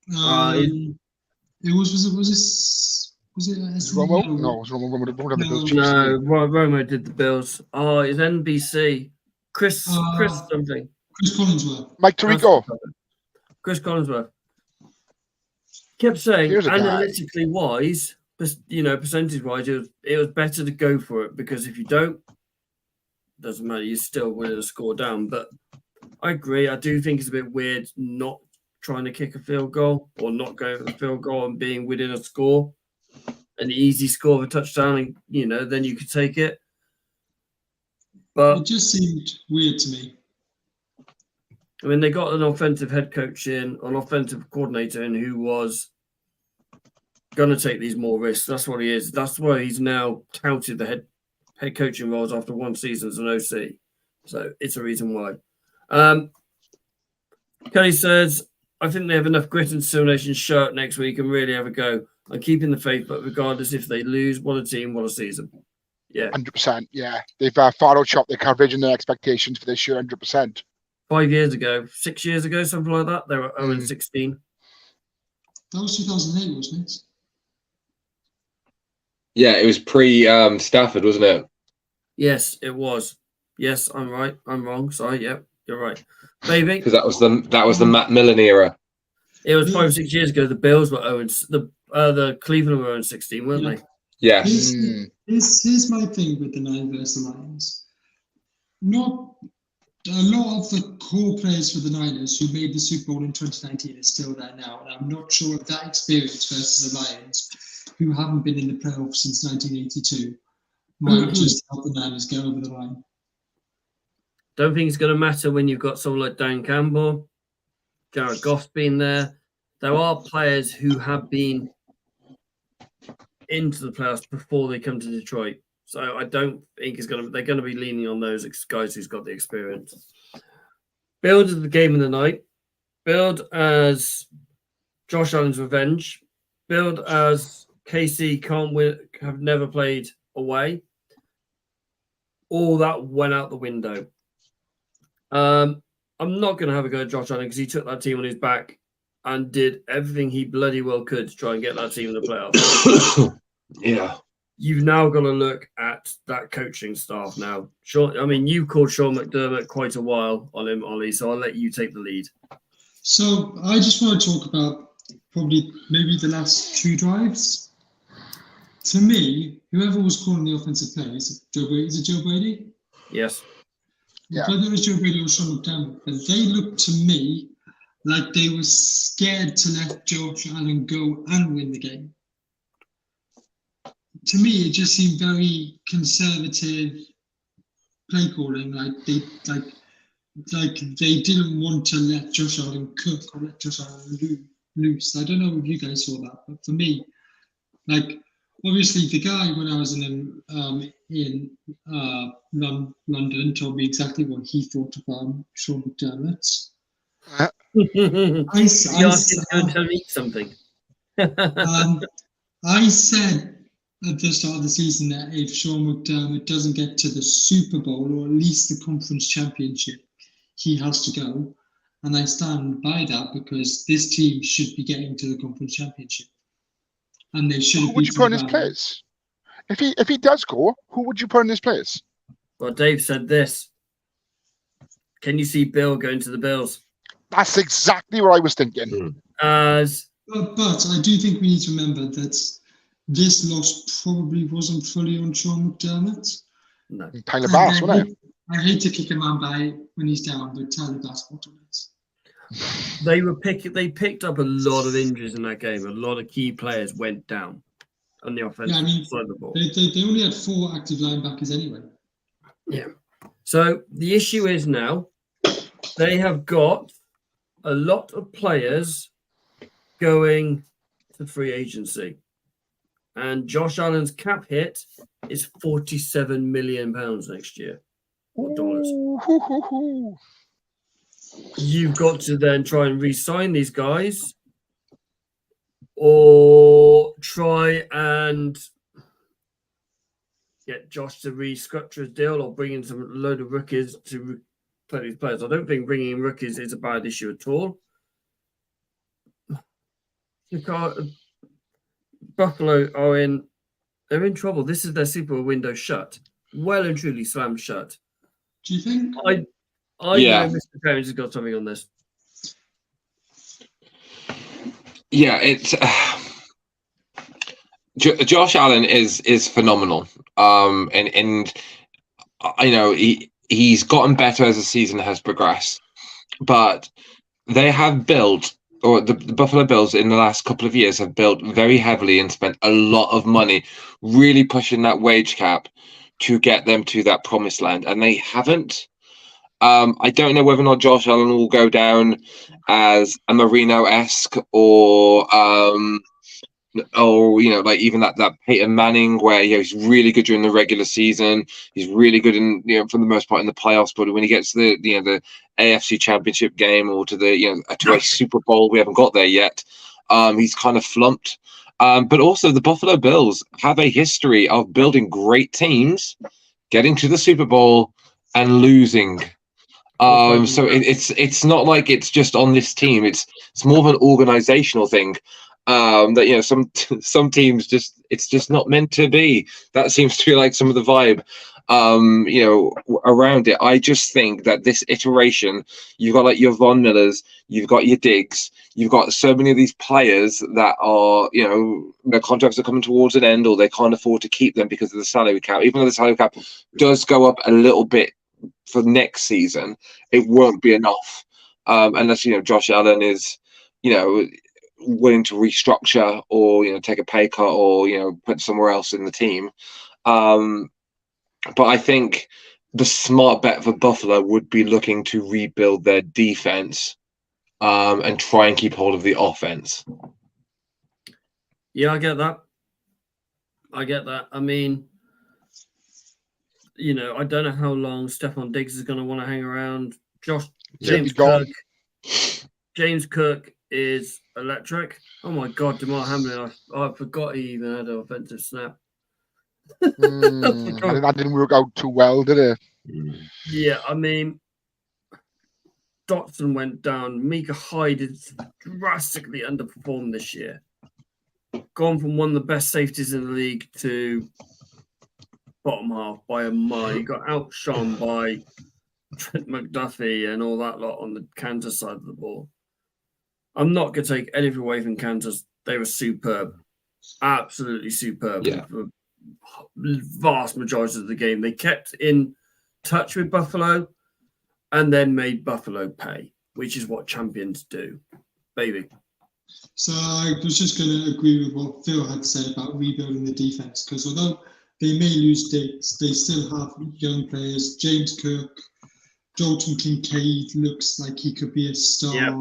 [SPEAKER 2] It was it
[SPEAKER 1] Romo? No, it was Romo. Romo did the Bills Chiefs.
[SPEAKER 3] No, Romo did the Bills. Oh, it's NBC. Chris something.
[SPEAKER 2] Chris Collinsworth.
[SPEAKER 1] Mike Tirico.
[SPEAKER 3] Chris Collinsworth kept saying,
[SPEAKER 1] Here's a guy.
[SPEAKER 3] analytically wise, percentage wise, it was better to go for it because if you don't, doesn't matter. You still win a score down. But I agree. I do think it's a bit weird not trying to kick a field goal or not going for the field goal and being within a score, an easy score of a touchdown, and then you could take it. But
[SPEAKER 2] it just seemed weird to me.
[SPEAKER 3] I mean, they got an offensive head coach in, an offensive coordinator in who was going to take these more risks. That's what he is. That's why he's now touted the head coaching roles after 1 season as an OC. So it's a reason why. Kelly says, I think they have enough grit and determination to show up next week and really have a go. I'm keeping the faith, but regardless if they lose, what a team, what a season. Yeah.
[SPEAKER 1] 100%. Yeah. They've far outshot their coverage and their expectations for this year, 100%.
[SPEAKER 3] 5 years ago, 6 years ago, something like that, they were 0-16.
[SPEAKER 2] That was 2008, wasn't it?
[SPEAKER 4] Yeah, it was pre Stafford, wasn't it?
[SPEAKER 3] Yes, it was. Yes, I'm right. I'm wrong. Sorry. Yep, you're right. Maybe
[SPEAKER 4] because that was the Matt Millen era.
[SPEAKER 3] It was 5 or 6 years ago. The Bills were 0 the Cleveland were 0-16, weren't they?
[SPEAKER 4] Yeah.
[SPEAKER 2] Here's my thing with the Nine versus the Lions. Not a lot of the core players for the Niners who made the Super Bowl in 2019 are still there now, and I'm not sure if that experience versus the Lions, who haven't been in the playoffs since 1982, might just help the Niners get over the line.
[SPEAKER 3] Don't think it's going to matter when you've got someone like Dan Campbell, Jared Goff's been there. There are players who have been into the playoffs before they come to Detroit. So I don't think they're going to be leaning on those guys who's got the experience. Build as the game of the night. Build as Josh Allen's revenge. Build as KC can't win, have never played away. All that went out the window. I'm not going to have a go at Josh Allen because he took that team on his back and did everything he bloody well could to try and get that team in the playoffs.
[SPEAKER 4] Yeah.
[SPEAKER 3] You've now got to look at that coaching staff now. You called Sean McDermott quite a while on him, Ollie, so I'll let you take the lead.
[SPEAKER 2] So I just want to talk about probably maybe the last 2 drives. To me, whoever was calling the offensive plays, Joe Brady, is it Joe Brady?
[SPEAKER 3] Yes.
[SPEAKER 1] Yeah.
[SPEAKER 2] Whether it was Joe Brady or Sean McDermott, but they looked to me like they were scared to let Josh Allen go and win the game. To me, it just seemed very conservative play calling. Like they didn't want to let Josh Allen cook or let Josh Allen loose. I don't know if you guys saw that, but for me, obviously the guy when I was in London told me exactly what he thought of Sean McDermott.
[SPEAKER 3] You asked him to go and tell me something.
[SPEAKER 2] I said at the start of the season that if Sean McDermott doesn't get to the Super Bowl or at least the conference championship, he has to go. And I stand by that because this team should be getting to the conference championship. And they should.
[SPEAKER 1] Who would you put in his place? If he does go, who would you put in his place?
[SPEAKER 3] Well, Dave said this. Can you see Bill going to the Bills?
[SPEAKER 1] That's exactly what I was thinking.
[SPEAKER 3] As
[SPEAKER 2] But I do think we need to remember that this loss probably wasn't fully on Sean McDermott.
[SPEAKER 3] no.
[SPEAKER 1] Tyler Bass, wasn't it?
[SPEAKER 2] I hate to kick a man by when he's down, but Tyler Bass got on it.
[SPEAKER 3] They picked up a lot of injuries in that game. A lot of key players went down on the offensive side of the ball.
[SPEAKER 2] They only had 4 active linebackers anyway.
[SPEAKER 3] Yeah. So the issue is now they have got a lot of players going to free agency. And Josh Allen's cap hit is £47 million next year. Or dollars.
[SPEAKER 1] Ooh.
[SPEAKER 3] You've got to then try and re-sign these guys or try and get Josh to restructure his deal or bring in some load of rookies to play these players. I don't think bringing in rookies is a bad issue at all. Buffalo they're in trouble. This is their Super Bowl window shut. Well and truly slammed shut.
[SPEAKER 2] Do you think?
[SPEAKER 3] I
[SPEAKER 4] Yeah.
[SPEAKER 3] know Mr. Perry has got something on this.
[SPEAKER 4] Yeah, it's Josh Allen is phenomenal. And you know he's gotten better as the season has progressed, but they have built, or the Buffalo Bills in the last couple of years have built very heavily and spent a lot of money, really pushing that wage cap to get them to that promised land, and they haven't. I don't know whether or not Josh Allen will go down as a Marino-esque or you know, like even that Peyton Manning, where he's really good during the regular season, he's really good in for the most part in the playoffs, but when he gets to the AFC Championship game or to to a Super Bowl, we haven't got there yet. He's kind of flumped. But also the Buffalo Bills have a history of building great teams, getting to the Super Bowl and losing. So it's not like it's just on this team. It's more of an organizational thing. That some teams it's just not meant to be. That seems to be like some of the vibe around it. I just think that this iteration, you've got like your Von Millers, you've got your Diggs, you've got so many of these players that are their contracts are coming towards an end, or they can't afford to keep them because of the salary cap. Even though the salary cap does go up a little bit for next season, it won't be enough unless Josh Allen is willing to restructure or take a pay cut or put somewhere else in the team. But I think the smart bet for Buffalo would be looking to rebuild their defense and try and keep hold of the offense.
[SPEAKER 3] Yeah, I get that. I mean, I don't know how long Stephon Diggs is going to want to hang around. James Cook is electric. Oh my God, DeMar Hamlin! I forgot he even had an offensive snap.
[SPEAKER 1] That didn't work out too well, did it?
[SPEAKER 3] Yeah, I mean, Dotson went down. Micah Hyde is drastically underperformed this year. Gone from one of the best safeties in the league to bottom half by a mile. He got outshone by Trent McDuffie and all that lot on the Kansas side of the ball. I'm not going to take anything away from Kansas. They were superb. Absolutely superb.
[SPEAKER 4] Yeah.
[SPEAKER 3] For vast majority of the game. They kept in touch with Buffalo and then made Buffalo pay, which is what champions do. Baby.
[SPEAKER 2] So I was just going to agree with what Phil had said about rebuilding the defense, because although they may lose Diggs, they still have young players. James Cook, Dalton Kincaid looks like he could be a star.
[SPEAKER 3] Yep.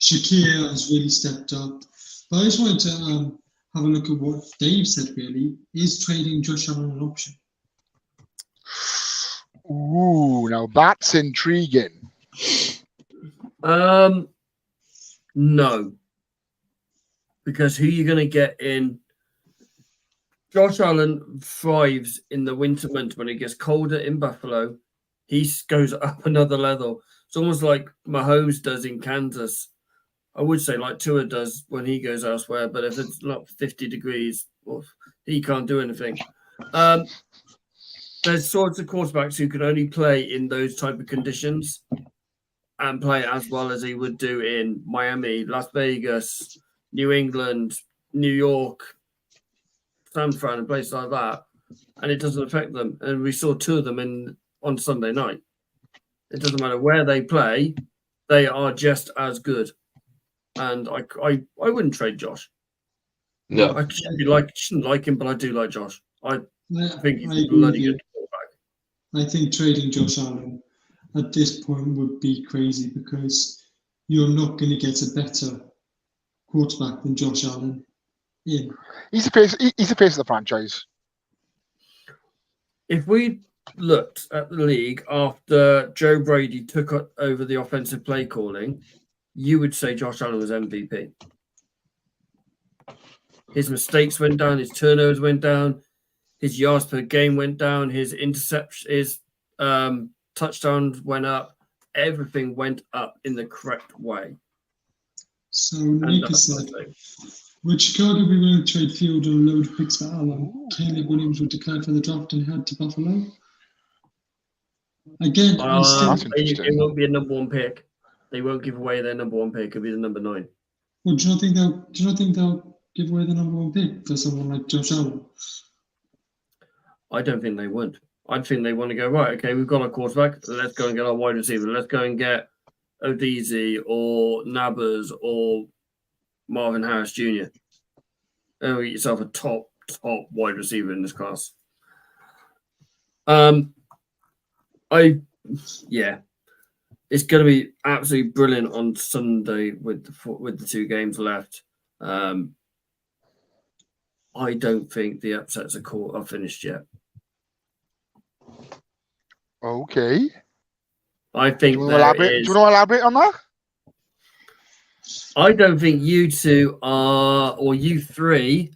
[SPEAKER 2] Shakir has really stepped up. But I just wanted to have a look at what Dave said, really. Is trading Josh Allen an option?
[SPEAKER 1] Ooh, now that's intriguing.
[SPEAKER 3] No. Because who are you going to get in? Josh Allen thrives in the winter months when it gets colder in Buffalo. He goes up another level. It's almost like Mahomes does in Kansas. I would say like Tua does when he goes elsewhere, but if it's not 50 degrees, well, he can't do anything. there's sorts of quarterbacks who can only play in those type of conditions and play as well as he would do in Miami, Las Vegas, New England, New York, San Fran, and places like that, and it doesn't affect them. And we saw 2 of them on Sunday night. It doesn't matter where they play; they are just as good. And I wouldn't trade Josh.
[SPEAKER 4] No.
[SPEAKER 3] I shouldn't like him, but I do like Josh. I think he's
[SPEAKER 2] I
[SPEAKER 3] a
[SPEAKER 2] agree
[SPEAKER 3] bloody
[SPEAKER 2] with you.
[SPEAKER 3] good quarterback.
[SPEAKER 2] I think trading Josh Allen at this point would be crazy because you're not going to get a better quarterback than Josh Allen in.
[SPEAKER 1] He's the face. He's the face of the franchise.
[SPEAKER 3] If we looked at the league after Joe Brady took over the offensive play calling, you would say Josh Allen was MVP. His mistakes went down, his turnovers went down, his yards per game went down, his touchdowns went up. Everything went up in the correct way.
[SPEAKER 2] So Nika said, would Chicago be willing to trade Field and load picks for Allen? Caleb Williams was declared for the draft and head to Buffalo. Again,
[SPEAKER 3] it won't be a number 1 pick. They won't give away their number 1 pick. It'll be the number 9.
[SPEAKER 2] Well, do you not think they'll give away the number 1 pick for someone like Josh Allen?
[SPEAKER 3] I don't think they would. I think they want to go, right, okay, we've got our quarterback. Let's go and get our wide receiver. Let's go and get Odeze or Nabbers or Marvin Harris Jr. And get yourself a top wide receiver in this class. It's going to be absolutely brilliant on Sunday with the 2 games left. I don't think the upsets are finished yet.
[SPEAKER 1] Okay.
[SPEAKER 3] I think
[SPEAKER 1] do you want to elaborate on that?
[SPEAKER 3] I don't think you 2 are, or you 3,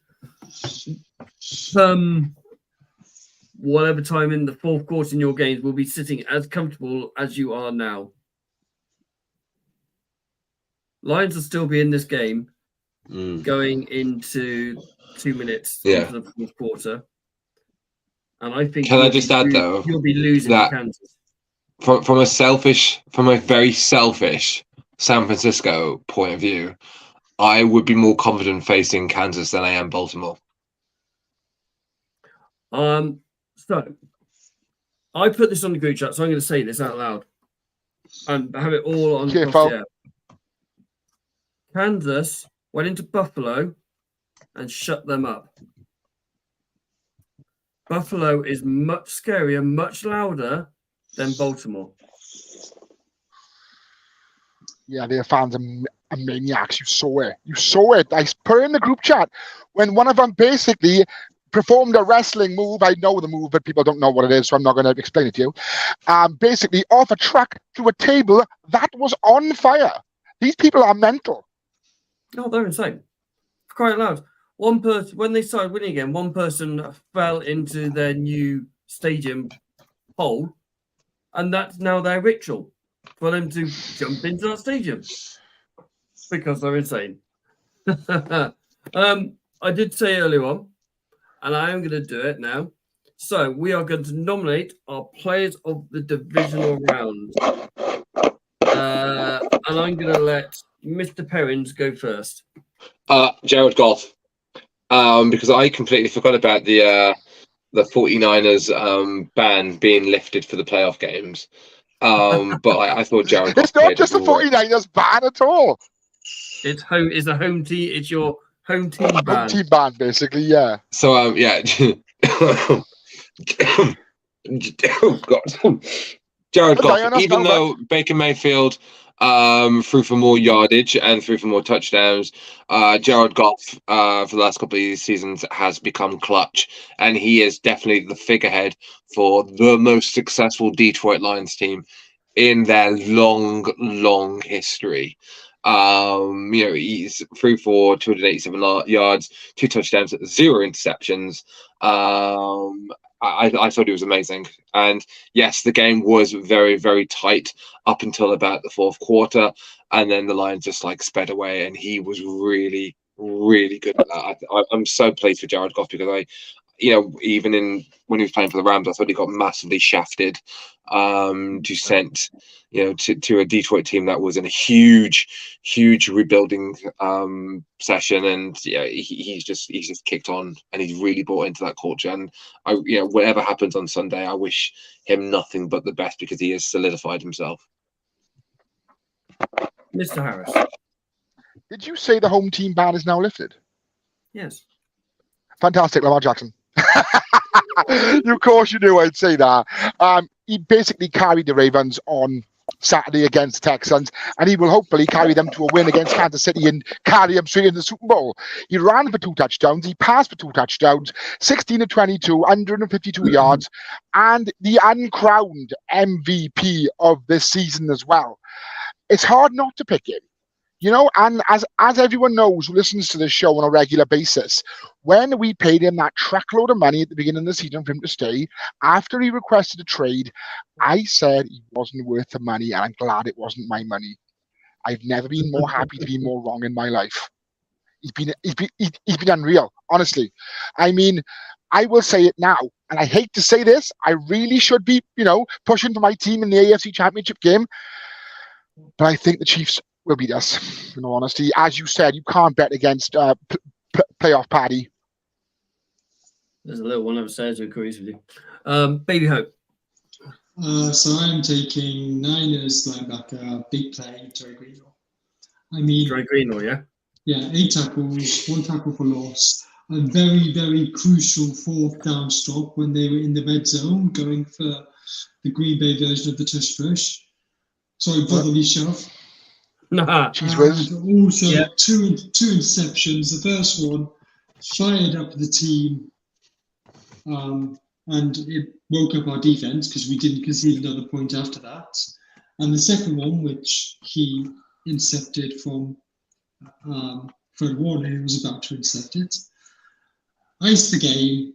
[SPEAKER 3] whatever time in the 4th quarter in your games will be sitting as comfortable as you are now. Lions will still be in this game going into 2 minutes into the 4th quarter. And I think
[SPEAKER 4] can I just add though,
[SPEAKER 3] you'll be losing to Kansas.
[SPEAKER 4] From a very selfish San Francisco point of view, I would be more confident facing Kansas than I am Baltimore.
[SPEAKER 3] So I put this on the group chat, so I'm going to say this out loud and have it all on the air. Kansas went into Buffalo and shut them up. Buffalo is much scarier, much louder than Baltimore.
[SPEAKER 1] Yeah, their fans are maniacs. You saw it. I put it in the group chat when one of them basically performed a wrestling move. I know the move, but people don't know what it is, so I'm not going to explain it to you. Basically, off a track to a table that was on fire. These people are mental.
[SPEAKER 3] No, they're insane. Quite loud. One person, when they started winning again, one person fell into their new stadium hole, and that's now their ritual for them to jump into that stadium because they're insane. I did say earlier on, and I am going to do it now. So we are going to nominate our players of the divisional round, and I'm going to let Mr. Perrins go first.
[SPEAKER 4] Jared Goff. Because I completely forgot about the 49ers ban being lifted for the playoff games. But I thought Jared Goff.
[SPEAKER 1] It's not just the 49ers ban at all.
[SPEAKER 3] It's a home team. It's your home team ban.
[SPEAKER 1] Home team ban, basically, yeah.
[SPEAKER 4] So yeah. Oh God. Jared Goff. Even though Baker Mayfield threw for more yardage and threw for more touchdowns, Jared Goff for the last couple of seasons has become clutch, and he is definitely the figurehead for the most successful Detroit Lions team in their long history. He's threw for 287 yards, 2 touchdowns, 0 interceptions. I thought he was amazing. And yes, the game was very, very tight up until about the 4th quarter. And then the Lions just sped away, and he was really, really good at that. I'm so pleased for Jared Goff because even when he was playing for the Rams, I thought he got massively shafted to sent, to a Detroit team that was in a huge rebuilding session, and he's just kicked on, and he's really bought into that culture. And whatever happens on Sunday, I wish him nothing but the best, because he has solidified himself.
[SPEAKER 3] Mr. Harris.
[SPEAKER 1] Did you say the home team ban is now lifted?
[SPEAKER 3] Yes.
[SPEAKER 1] Fantastic, Lamar Jackson. Of course you knew I'd say that. He basically carried the Ravens on Saturday against the Texans, and he will hopefully carry them to a win against Kansas City and carry them straight into the Super Bowl. He ran for 2 touchdowns. He passed for 2 touchdowns, 16 of 22, 152 yards, and the uncrowned MVP of this season as well. It's hard not to pick him. And as everyone knows who listens to this show on a regular basis, when we paid him that truckload of money at the beginning of the season for him to stay, after he requested a trade, I said he wasn't worth the money, and I'm glad it wasn't my money. I've never been more happy to be more wrong in my life. He's been unreal, honestly. I mean, I will say it now, and I hate to say this, I really should be, pushing for my team in the AFC Championship game, but I think the Chiefs will beat us, in all honesty. As you said, you can't bet against playoff Paddy.
[SPEAKER 3] There's a little one upstairs who agrees with you. Baby Hope.
[SPEAKER 2] So I'm taking Niners linebacker, big play, Dre Greenlaw.
[SPEAKER 3] Dre Greenlaw, yeah?
[SPEAKER 2] Yeah, 8 tackles, 1 tackle for loss. A very, very crucial 4th down stop when they were in the red zone, going for the Green Bay version of the tush push. Sorry, brotherly shove.
[SPEAKER 1] Cheese whiz.
[SPEAKER 2] And also 2 interceptions. The first one fired up the team, and it woke up our defense because we didn't concede another point after that. And the second one, which he intercepted from Fred Warner, who was about to intercept it, iced the game.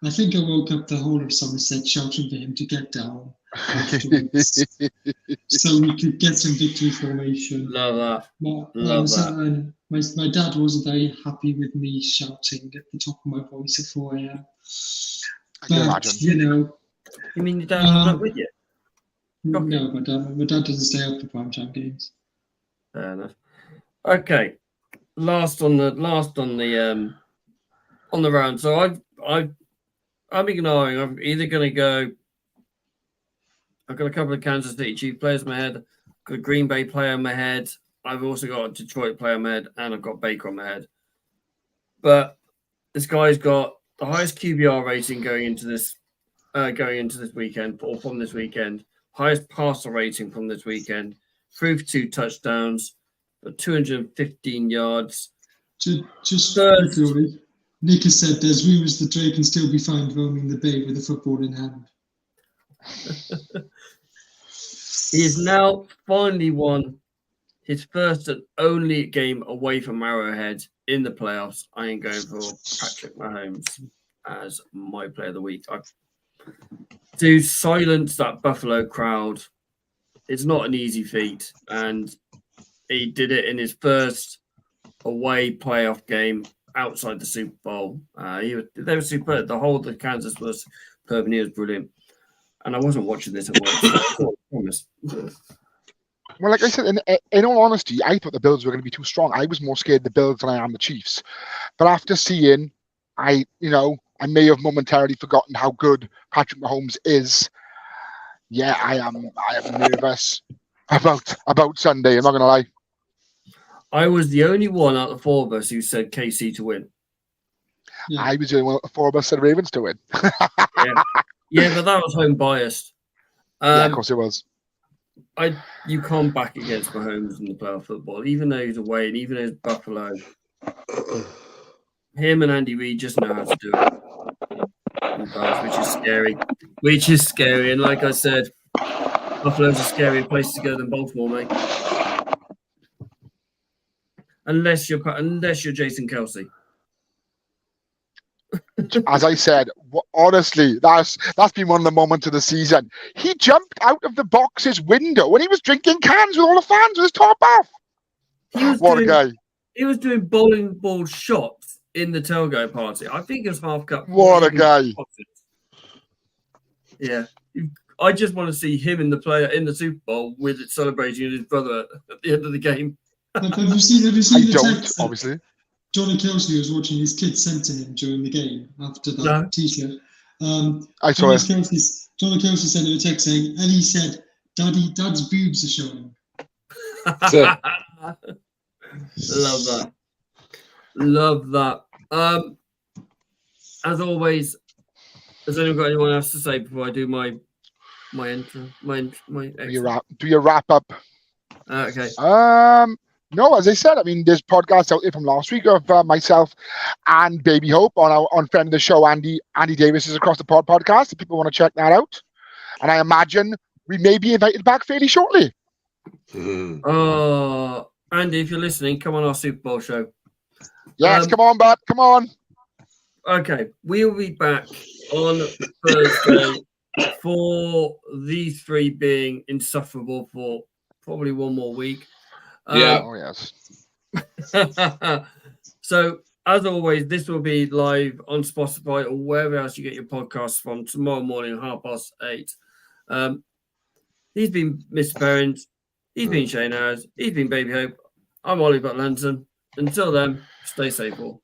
[SPEAKER 2] I think I woke up the whole of Somerset shouting for him to get down afterwards, so we could get some victory formation.
[SPEAKER 3] Love that.
[SPEAKER 2] My dad wasn't very happy with me shouting at the top of my voice at 4 a.m.
[SPEAKER 1] I can imagine.
[SPEAKER 3] You mean your dad was not with you?
[SPEAKER 2] No, my dad doesn't stay up for primetime games.
[SPEAKER 3] Fair enough. Okay, last on the round. So I'm ignoring. I'm either going to go. I've got a couple of Kansas City Chiefs players in my head. I've got a Green Bay player in my head. I've also got a Detroit player in my head, and I've got Baker on my head. But this guy's got the highest QBR rating going into this weekend, or from this weekend. Highest passer rating from this weekend. Threw for 2 touchdowns, for 215 yards.
[SPEAKER 2] Just quickly, Nick has said there's rumours that Drake can still be found roaming the bay with a football in hand.
[SPEAKER 3] He has now finally won his first and only game away from Arrowhead in the playoffs. I am going for Patrick Mahomes as my player of the week. To silence that Buffalo crowd, it's not an easy feat, and he did it in his first away playoff game outside the Super Bowl. They were superb. The whole of the Kansas was superb, and he was brilliant. And I wasn't watching this at work, so I promise.
[SPEAKER 1] Well, like I said, in all honesty, I thought the Bills were going to be too strong. I was more scared of the Bills than I am the Chiefs. But after seeing, I may have momentarily forgotten how good Patrick Mahomes is. Yeah, I am nervous about Sunday. I'm not going to lie.
[SPEAKER 3] I was the only one out of the 4 of us who said KC to win.
[SPEAKER 1] Yeah. I was the only one out of the 4 of us said Ravens to win.
[SPEAKER 3] Yeah, but that was home biased.
[SPEAKER 1] Yeah, of course it was.
[SPEAKER 3] You can't back against Mahomes in the playoff football, even though he's away and even though it's Buffalo. Him and Andy Reid just know how to do it, which is scary. And like I said, Buffalo's a scarier place to go than Baltimore, mate. Unless you're Jason Kelsey.
[SPEAKER 1] As I said, honestly, that's been one of the moments of the season. He jumped out of the box's window when he was drinking cans with all the fans with his top off.
[SPEAKER 3] A guy. He was doing bowling ball shots in the tailgate party. I think it's half cup.
[SPEAKER 1] What a guy.
[SPEAKER 3] Yeah. I just want to see him in the Super Bowl with it celebrating his brother at the end of the game.
[SPEAKER 2] Have you seen
[SPEAKER 1] I
[SPEAKER 2] the
[SPEAKER 1] don't,
[SPEAKER 2] text that
[SPEAKER 1] obviously.
[SPEAKER 2] Johnny Kelsey was watching his kids sent to him during the game after that T-shirt?
[SPEAKER 1] I saw it.
[SPEAKER 2] Johnny Kelsey sent him a text saying, Eddie said, Dad's boobs are showing.
[SPEAKER 3] Love that. Love that. As always, has anyone got anyone else to say before I do my intro?
[SPEAKER 1] Do your wrap up.
[SPEAKER 3] Okay.
[SPEAKER 1] No, as I said, I mean, there's podcasts out there from last week of myself and Baby Hope on friend of the show, Andy Davis is Across the Pod podcast. If people want to check that out, and I imagine we may be invited back fairly shortly.
[SPEAKER 3] Andy, if you're listening, come on our Super Bowl show.
[SPEAKER 1] Yes, come on, bud, come on.
[SPEAKER 3] Okay, we will be back on Thursday for these three being insufferable for probably one more week.
[SPEAKER 1] Oh, yes.
[SPEAKER 3] So, as always, this will be live on Spotify or wherever else you get your podcasts from tomorrow morning, 8:30. He's been Mr. Perrins. He's been Shane Harris. He's been Baby Hope. I'm Ollie Butlanton. Until then, stay safe all.